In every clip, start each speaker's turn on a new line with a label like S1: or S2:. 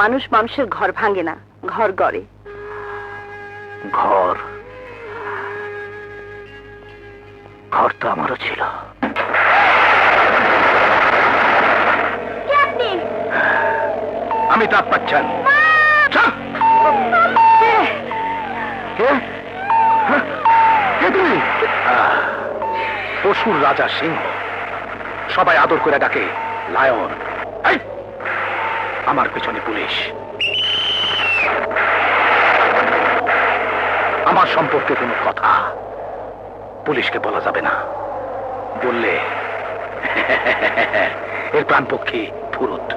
S1: মানুষ মানুষের ঘর ভাঙে না, ঘর গড়ে।
S2: ঘর ঘর তো আমারও ছিল। আমি তাপ পাচ্ছেন। তুমি পশুর রাজা সিংহ, সবাই আদর করে ডাকে লায়ন। আমার পেছনে পুলিশ। আমার সম্পর্কে কোনো কথা পুলিশকে বলা যাবে না, বললে এর প্রাণপক্ষী ফুরুত।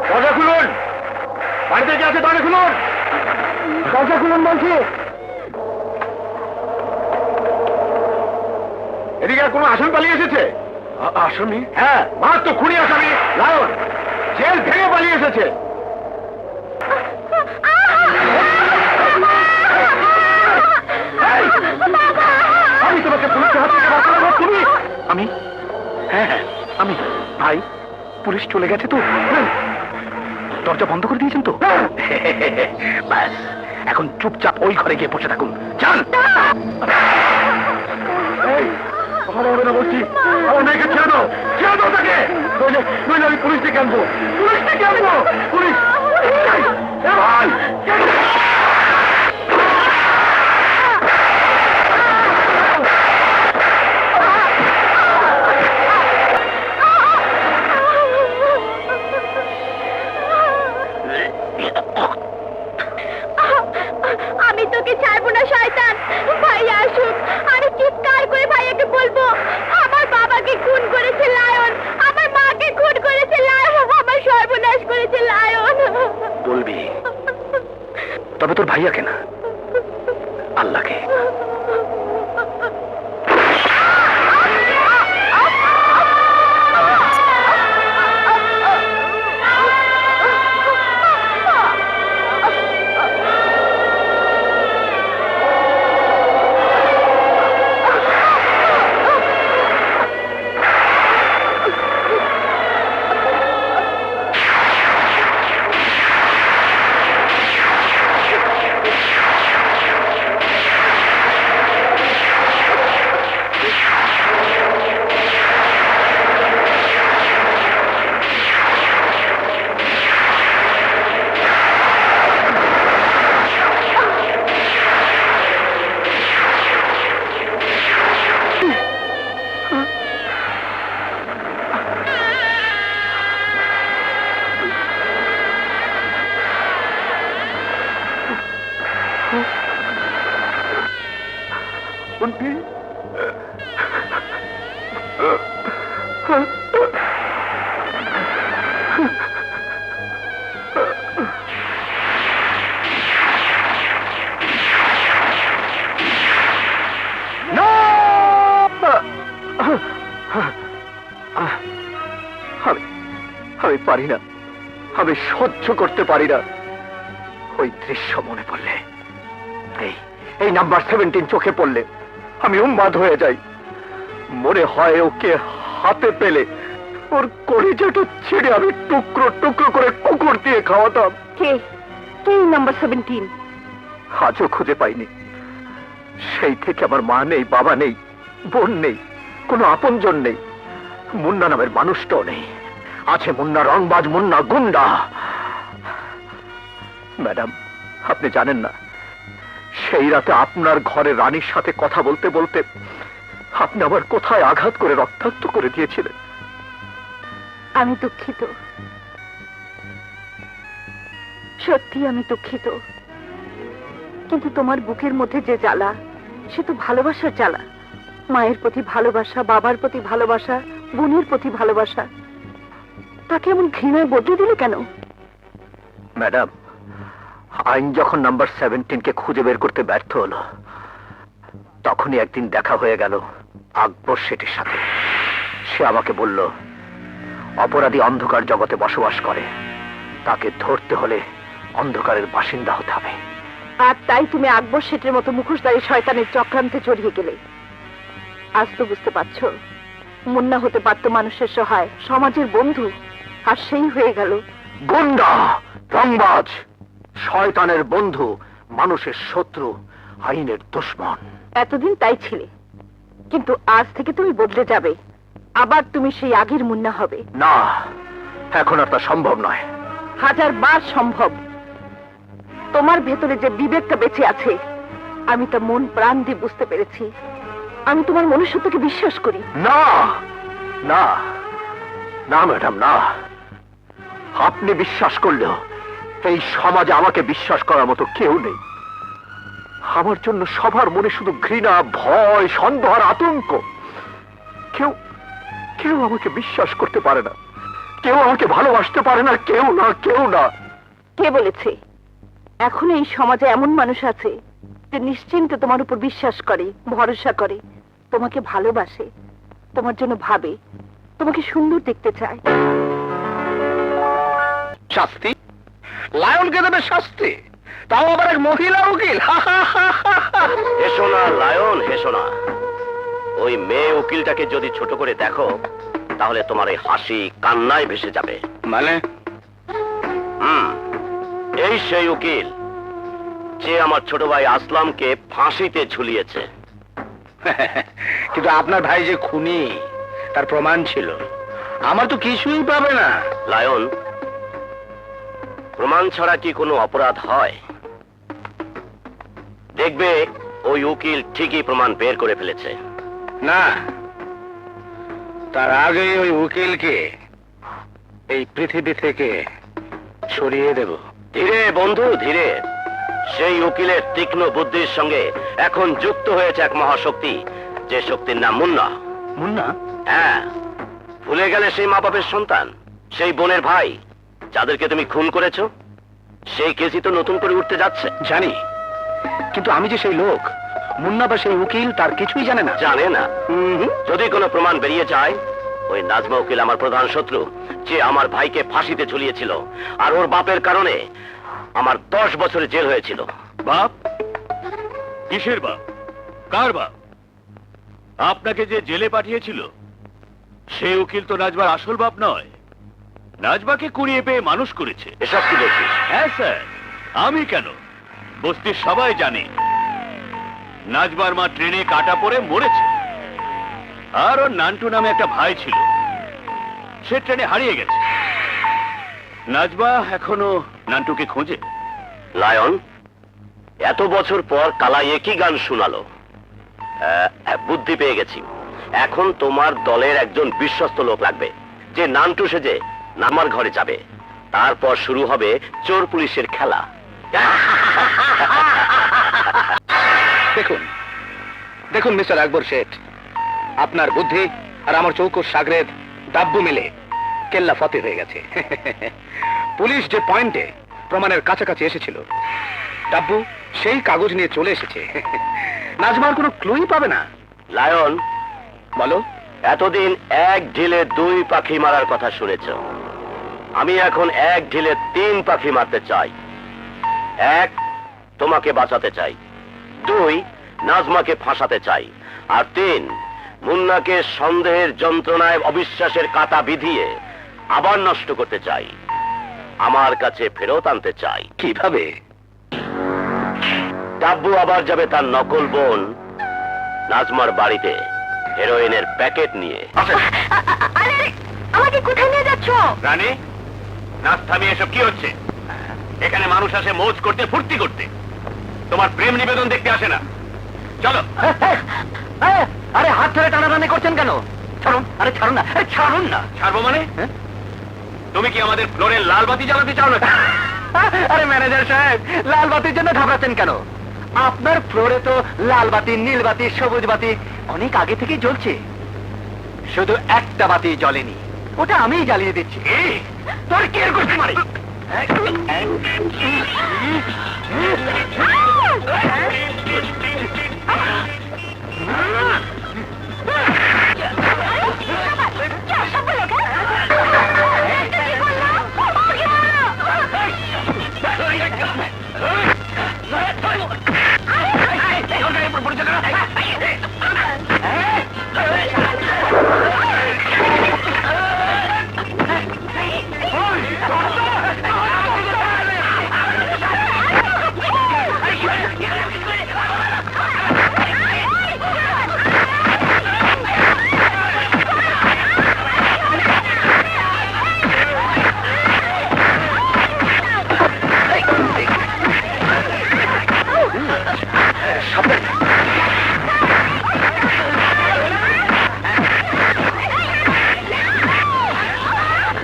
S2: দরজা খুলুন, বাড়িতে কে আছে দরজা খুলুন, দরজা খুলুন বলছি। এদিকে আর কোনো আসামি পালিয়ে এসেছে? আসামি? হ্যাঁ, মারাত্মক খুনি আসামি লায়ন, জেল ভেঙে পালিয়ে এসেছে। আমি তোমাকে পুলিশের হাত থেকে বাঁচাবো। তুমি? আমি? হ্যাঁ হ্যাঁ আমি। ভাই, পুলিশ চলে গেছে তো? দরজা বন্ধ করে দিয়েছেন তো? ব্যাস, এখন চুপচাপ ওই ঘরে গিয়ে বসে থাকুন। যান। ভালো হবে না বলছি, আমার মেয়েকে ছেড়ে দাও, ছেড়ে দাও তাকে, নইলে আমি পুলিশ ডেকে আনবো, পুলিশ ডেকে আনবো, পুলিশ। ভাই
S1: আমি তোকে ছাড়বো না শয়তান। ভাইয়া আসুক, আমি চিৎকার করে ভাইয়াকে বলবো আমার বাবাকে খুন করেছে লায়ন, আমার মাকে খুন করেছে লায়ন, আমার সর্বনাশ করেছে লায়ন।
S2: বলবি? তবে তোর ভাইয়াকে না, আল্লাহকে। আমি পারি না, আমি সহ্য করতে পারি না। ওই দৃশ্য মনে পড়লে, এই নাম্বার 17 চোখে পড়লে আমি উন্মাদ হয়ে যাই। মনে হয় ওকে হাতে পেলে ওর কলিজাটা ছিঁড়ে আমি টুকরো টুকরো করে কুকুর দিয়ে খাওয়াতাম।
S1: কে কে নাম্বার 17?
S2: আজও খুঁজে পাইনি। সেই থেকে আমার মা নেই, বাবা নেই, বোন নেই, কোনো আপনজন নেই, মুন্না নামের মানুষটাও নেই। আছে মুন্না রংবাজ, মুন্না গুন্ডা। ম্যাডাম, আপনি জানেন না, সেই রাতে আপনার ঘরে রানীর সাথে কথা বলতে বলতে আপনি আবার কোথায় আঘাত করে রক্তাক্ত করে দিয়েছিলেন।
S1: আমি দুঃখিত, সত্যি আমি দুঃখিত, কিন্তু তোমার বুকের মধ্যে যে জ্বালা, সে তো ভালোবাসার জ্বালা। মায়ের প্রতি ভালোবাসা, বাবার প্রতি ভালোবাসা, বোনের প্রতি ভালোবাসা, তাকে এমন ঘৃণায় বদলে দিলে কেন?
S2: ম্যাডাম, আইন যখন নাম্বার 17কে খুঁজে বের করতে ব্যর্থ হলো, তখনই একদিন দেখা হয়ে গেল আকবর শেঠের সাথে। সে আমাকে বলল, অপরাধী অন্ধকার জগতে বসবাস করে, তাকে ধরতে হলে অন্ধকারের বাসিন্দা হতে হবে।
S1: আর তাই তুমি আকবর শেঠের মতো মুখোশধারী শয়তানের চক্রান্তে জড়িয়ে গেলে। আজ তো বুঝতে পারছো মুন্না হতে পারত মানুষের সহায়, সমাজের বন্ধু, আর সেই হয়ে গেল
S2: গুন্ডা, রংবাজ, শয়তানের বন্ধু, মানুষের শত্রু, আইনের দুশমন।
S1: এতদিন তাই ছিলে, কিন্তু আজ থেকে তুমি বদলে যাবে, আবার তুমি সেই আগের মুন্না হবে।
S2: না, এখন আর তা সম্ভব নয়।
S1: 1000 বার সম্ভব। তোমার ভেতরে যে বিবেকটা বেঁচে আছে, আমি তা মন প্রাণ দিয়ে বুঝতে পেরেছি। আমি তোমার মনুষ্যত্বকে বিশ্বাস করি।
S2: না না না ম্যাডাম, না। আপনি বিশ্বাস করলেও এই সমাজে আমাকে বিশ্বাস করার মতো কেউ নেই। আমার জন্য সবার মনে শুধু ঘৃণা, ভয়, সন্দেহ আর আতঙ্ক। কেউ কেউ আমাকে বিশ্বাস করতে পারে না, কেউ আমাকে ভালোবাসতে পারে না, কেউ না, কেউ না।
S1: কে বলেছে? এখন এই সমাজে এমন মানুষ আছে যে নিশ্চিন্তে তোমার উপর বিশ্বাস করে, ভরসা করে, তোমাকে ভালোবাসে, তোমার জন্য ভাবে, তোমাকে সুন্দর দেখতে চায়।
S2: শাস্তি? লায়নকে দেবে শাস্তি, তাও আবার এক মহিলা উকিল?
S3: হেসো না লায়ন, হেসো না। ওই মেয়ে উকিলটাকে যদি ছোট করে দেখো, তাহলে তোমার এই হাসি কান্নায় ভেসে যাবে।
S2: মানে?
S3: এই সেই উকিল যে আমার ছোট ভাই আসলামকে ফাঁসিতে ঝুলিয়েছে।
S2: কিন্তু আপনার ভাই যে খুনি, তার প্রমাণ ছিল। আমার তো কিছুই পাবে না।
S3: লায়ন, প্রমাণ ছাড়া কি কোনো অপরাধ হয়? দেখবে ওই উকিল ঠিকই প্রমাণ বের করে ফেলেছে।
S2: না, তার আগে ওই উকিলকে এই পৃথিবী থেকে সরিয়ে দেব।
S3: ধীরে বন্ধু, ধীরে। সেই উকিলের তীক্ষ্ণ বুদ্ধির সঙ্গে এখন যুক্ত হয়েছে এক মহাশক্তি, যে শক্তির নাম মুন্না।
S2: মুন্না?
S3: হ্যাঁ, ভুলে গেলে সেই মা বাপের সন্তান, সেই বোনের ভাই যাদেরকে তুমি খুন করেছো? সেই কেসই তো নতুন করে উঠতে যাচ্ছে।
S2: জানি, কিন্তু আমি যে সেই লোক, মুন্না বা সেই উকিল তার কিছুই জানে না।
S3: জানে না? যদি কোনো প্রমাণ বেরিয়ে যায়, ওই নাজমা উকিল আমার প্রধান শত্রু, যে আমার ভাইকে ফাঁসিতে ঝুলিয়েছিল, আর ওর বাপের কারণে আমার 10 বছরের জেল হয়েছিল।
S4: বাপ? কিসের বাপ? কার বাপ? আপনাকে যে জেলে পাঠিয়েছিল সেই উকিল তো নাজবার আসল বাপ নয়। নাজবাকে কুড়িয়ে পেয়ে মানুষ করেছে।
S3: এসব কি বলছিস?
S4: হ্যাঁ স্যার, আমি কেন, বস্তির সবাই জানে নাজবার মা ট্রেনে কাটা পড়ে মরেছে, আর ওর নান্টু নামে একটা ভাই ছিল, সে ট্রেনে হারিয়ে গেছে। নাজবা এখনো নান্টুকে খোঁজে।
S3: লায়ন, এত বছর পর কালা একই গান শোনালো। বুদ্ধি পেয়ে গেছি। এখন তোমার দলের একজন বিশ্বস্ত লোক লাগবে, যে নান্টু সেজে নামার ঘরে যাবে। তারপর শুরু হবে চোর পুলিশের খেলা।
S2: দেখুন দেখুন মিস্টার আকবর শেঠ, আপনার বুদ্ধি আর আমার চৌকোর সাগরেদ ডাব্বু মিলে কেল্লা ফতে হয়ে গেছে। পুলিশ যে পয়েন্টে প্রমাণের কাছাকাছি এসেছিল, ডাব্বু সেই কাগজ নিয়ে চলে এসেছে। নাজমার কোনো ক্লুই পাবে না।
S3: লায়ন,
S2: বলো।
S3: এতদিন এক ঢিলে 2 পাখি মারার কথা শুনেছ। আমি এখন এক ঢিলে 3 পাখি মারতে চাই। 1, তোমাকে বাঁচাতে চাই। 2, নাজমাকে ফাঁসাতে চাই। আর 3, মুন্নাকে সন্দেহের যন্ত্রণায় অবিশ্বাসের কাঁটা বিধিয়ে আবার নষ্ট করতে চাই, আমার কাছে ফেরত আনতে চাই।
S2: কিভাবে?
S3: ডাব্বু আবার যাবে তার নকল বোন নাজমার বাড়িতে হেরোইনের প্যাকেট নিয়ে।
S1: আমাকে কোথায় নিয়ে যাচ্ছ?
S4: রানী, নাচ থামিয়ে এসব কি হচ্ছে? এখানে মানুষ আসে মৌজ করতে, ফুর্তি করতে, তোমার প্রেম নিবেদন দেখতে আসে না। চলো।
S2: আরে হাত ধরে টানাটানি করছেন কেন? ছাড়ুন, আরে ছাড়ুন না, আরে ছাড়ুন না।
S4: ছাড়বো মানে? তুমি কি আমাদের ফ্লোরে লাল বাতি জ্বালাতে চাও না?
S2: আরে ম্যানেজার সাহেব, লাল বাতির জন্য ঘাবড়াচ্ছেন কেন? আপনার ফ্লোরে তো লাল বাতি, নীল বাতি, সবুজ বাতি অনেক আগে থেকেই জ্বলছে। শুধু একটা বাতি জ্বলেনি, ওটা আমিই জ্বালিয়ে দিচ্ছি। তোর কে করতে মারি?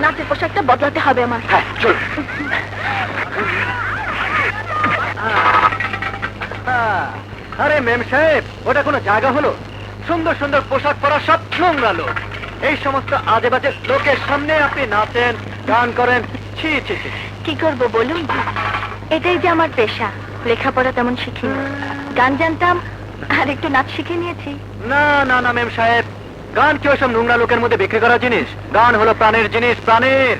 S1: নাচের পোশাকটা বদলাতে হবে আমার।
S2: হ্যাঁ চল। আরে মেম সাহেব, ওটা কোনো জায়গা হলো? সুন্দর সুন্দর পোশাক পরা সব নোংরা লোক। এই সমস্ত আজে বাজে লোকের সামনে আপনি নাচেন, গান করেন, ছি ছি ছি।
S1: কি করব বলুন, এটাই যে আমার পেশা। লেখাপড়া তেমন শিখিনি, গান জানতাম আর একটু নাচ শিখে নিয়েছি।
S2: না না না মেম সাহেব, গান কি ওইসব নোংরা লোকের মধ্যে বিক্রি করা জিনিস? গান হলো প্রাণের জিনিস, প্রাণের।